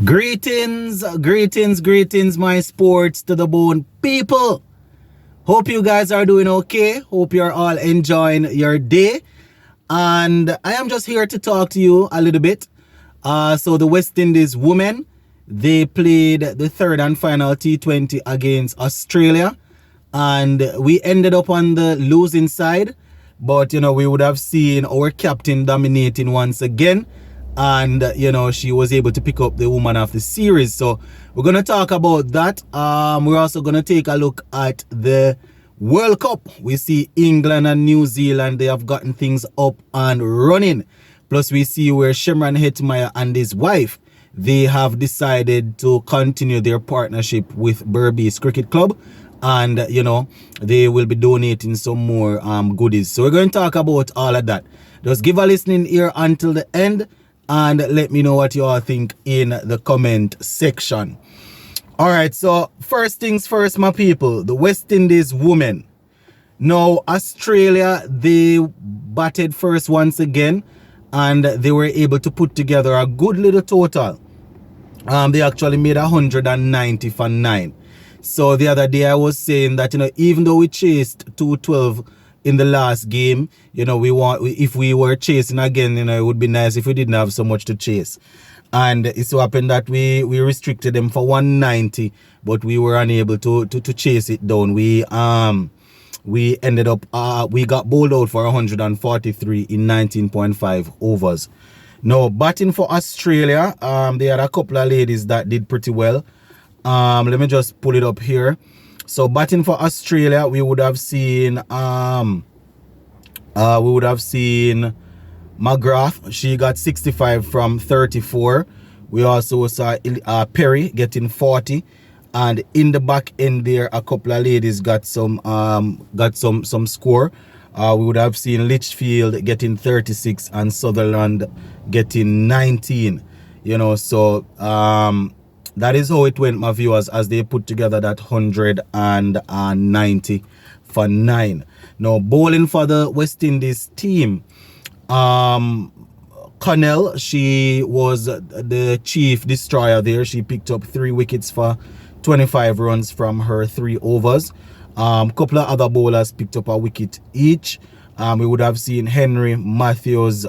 Greetings, my sports to the bone people. Hope you guys are doing okay. Hope you're all enjoying your day. And I am just here to talk to you a little bit. So the West Indies women, they played the third and final T20 against Australia. And we ended up on the losing side. But, we would have seen our captain dominating once again. And she was able to pick up the woman of the series. So we're going to talk about that. We're also going to take a look at the World Cup. We see England and New Zealand, they have gotten things up and running. Plus we see where Hetmyer and his wife, they have decided to continue their partnership with Berbice Cricket Club. And they will be donating some more goodies. So we're going to talk about all of that. Just give a listening ear until the end. And let me know what you all think in the comment section. All right, so first things first, my people, the West Indies women. Now, Australia, they batted first once again, and they were able to put together a good little total. They actually made 190 for 9. So the other day I was saying that, even though we chased 212 in the last game, if we were chasing again, it would be nice if we didn't have so much to chase. And it so happened that we restricted them for 190, but we were unable to chase it down. We ended up we got bowled out for 143 in 19.5 overs. Now, batting for Australia, they had a couple of ladies that did pretty well. Let me just pull it up here. So batting for Australia, we would have seen McGrath. She got 65 from 34. We also saw Perry getting 40, and in the back end there, a couple of ladies got some score. We would have seen Litchfield getting 36 and Sutherland getting 19. So that is how it went, my viewers, as they put together that 190 for 9. Now, bowling for the West Indies team, Connell, she was the chief destroyer there. She picked up 3 wickets for 25 runs from her 3 overs. Couple of other bowlers picked up a wicket each. We would have seen Henry, Matthews,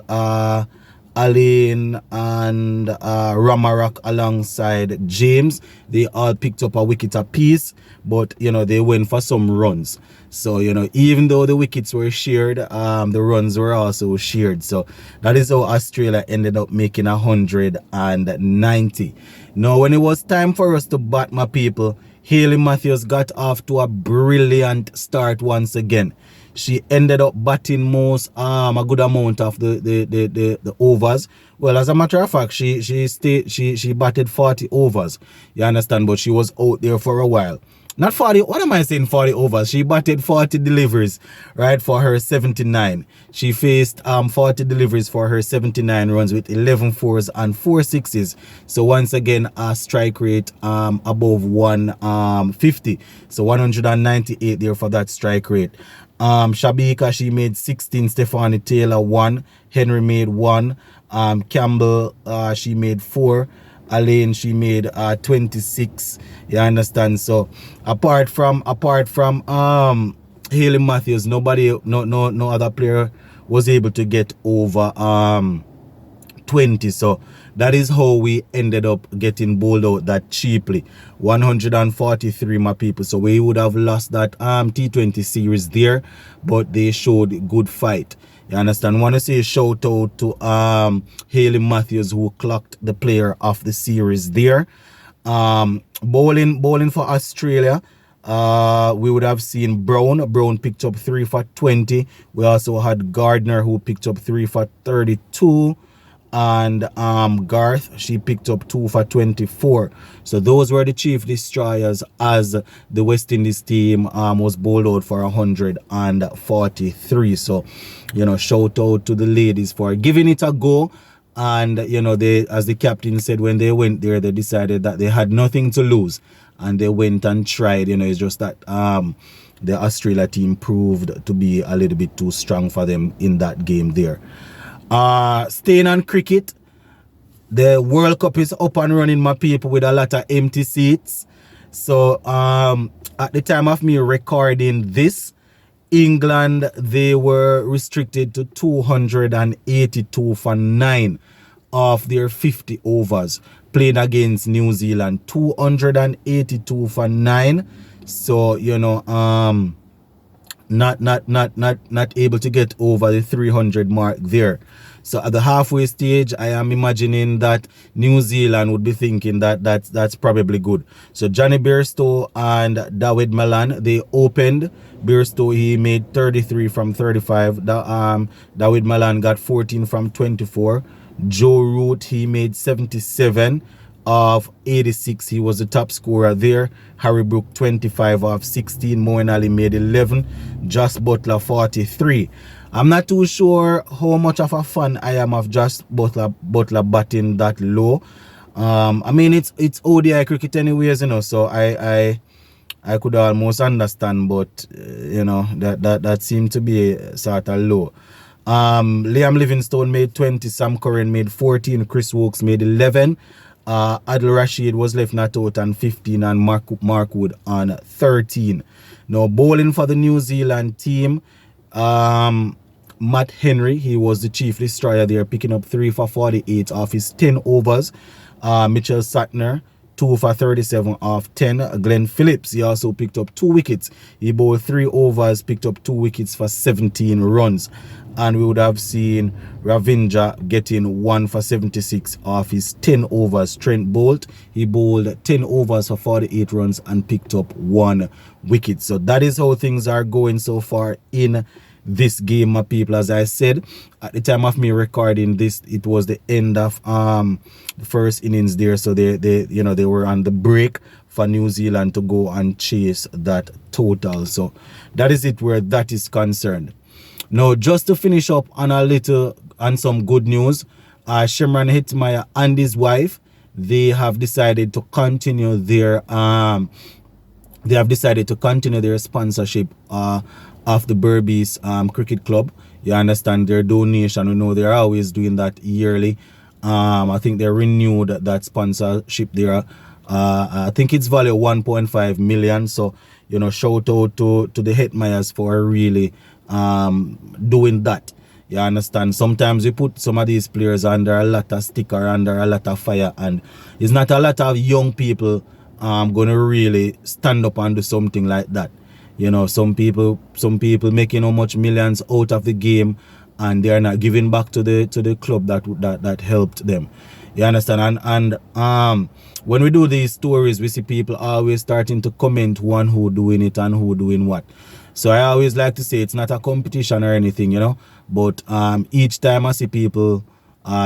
Alain and Ramarak alongside James. They all picked up a wicket apiece, but they went for some runs. So even though the wickets were shared, the runs were also shared. So that is how Australia ended up making 190. Now, when it was time for us to bat, my people, Hayley Matthews got off to a brilliant start once again. She ended up batting a good amount of the overs. Well, as a matter of fact, she batted 40 overs. You understand? But she was out there for a while. Not 40, what am I saying 40 overs? She batted 40 deliveries, right, for her 79. She faced 40 deliveries for her 79 runs with 11 fours and 4 sixes. So once again, a strike rate above 150. So 198 there for that strike rate. Shabika, she made 16. Stephanie Taylor 1. Henry made 1. Campbell, she made 4. Alain, she made 26. You understand? So apart from Hayley Matthews, no other player was able to get over 20. So that is how we ended up getting bowled out that cheaply. 143, my people. So we would have lost that T20 series there, but they showed good fight. You understand? I want to say a shout out to Hayley Matthews, who clocked the player of the series there. Bowling for Australia, we would have seen Brown picked up 3 for 20. We also had Gardner, who picked up 3 for 32. And Garth, she picked up 2 for 24. So those were the chief destroyers, as the West Indies team was bowled out for 143. So shout out to the ladies for giving it a go. And they, as the captain said, when they went there, they decided that they had nothing to lose, and they went and tried. It's just that the Australia team proved to be a little bit too strong for them in that game there. Staying on cricket, The World Cup is up and running, my people, with a lot of empty seats. So at the time of me recording this, England, they were restricted to 282 for 9 of their 50 overs playing against New Zealand. 282 for 9. So, you know, not able to get over the 300 mark there. So at the halfway stage, I am imagining that New Zealand would be thinking that that's probably good. So Johnny Bairstow and David Malan, they opened. Bairstow, he made 33 from 35. David Malan got 14 from 24. Joe Root, he made 77 of 86. He was the top scorer there. Harry Brook 25 of 16. Moeen Ali made 11. Josh Butler 43. I'm not too sure how much of a fan I am of Josh Butler batting that low. I mean, it's ODI cricket anyways, you know, so I could almost understand, but you know, that seemed to be sort of low. Liam Livingstone made 20, Sam Curran made 14, Chris Wokes made 11. Adil Rashid was left not out on 15, and Mark Wood on 13. Now bowling for the New Zealand team, Matt Henry, he was the chief destroyer there, picking up 3 for 48 off his 10 overs. Mitchell Sattner, 2 for 37 off 10. Glenn Phillips, he also picked up 2 wickets. He bowled 3 overs, picked up 2 wickets for 17 runs. And we would have seen Ravindra getting 1 for 76 off his 10 overs. Trent Bolt, he bowled 10 overs for 48 runs and picked up 1 wicket. So that is how things are going so far in this game, my people. As I said, at the time of me recording this, it was the end of the first innings there, so they were on the break for New Zealand to go and chase that total. So that is it where that is concerned. Now, just to finish up on some good news, Shimron Hetmyer and his wife, they have decided to continue their sponsorship of the Berbice Cricket Club. You understand, their donation, you know, they're always doing that yearly. I think they renewed that sponsorship there. I think it's valued 1.5 million. So, you know, shout out to the Hetmyers for really doing that. You understand, sometimes we put some of these players under a lot of sticker, under a lot of fire, and it's not a lot of young people gonna really stand up and do something like that. You know, some people making how much millions out of the game, and they are not giving back to the club that helped them. You understand? And when we do these stories, we see people always starting to comment who doing it and who doing what. So I always like to say it's not a competition or anything, you know. But each time I see people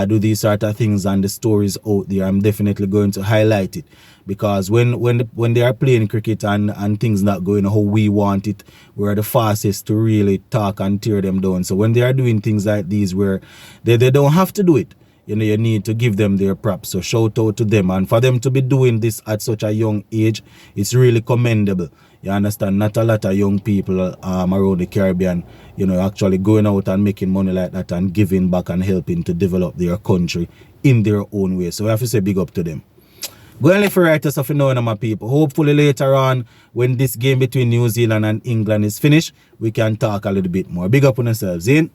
do these sort of things and the stories out there, I'm definitely going to highlight it. Because when they are playing cricket and things not going how we want it, we're the fastest to really talk and tear them down. So when they are doing things like these where they don't have to do it, you know, you need to give them their props. So shout out to them. And for them to be doing this at such a young age, it's really commendable. You understand? Not a lot of young people around the Caribbean, you know, actually going out and making money like that and giving back and helping to develop their country in their own way. So we have to say big up to them. Go and leave a write us off, you know, my people. Hopefully later on, when this game between New Zealand and England is finished, we can talk a little bit more. Big up on yourselves, in.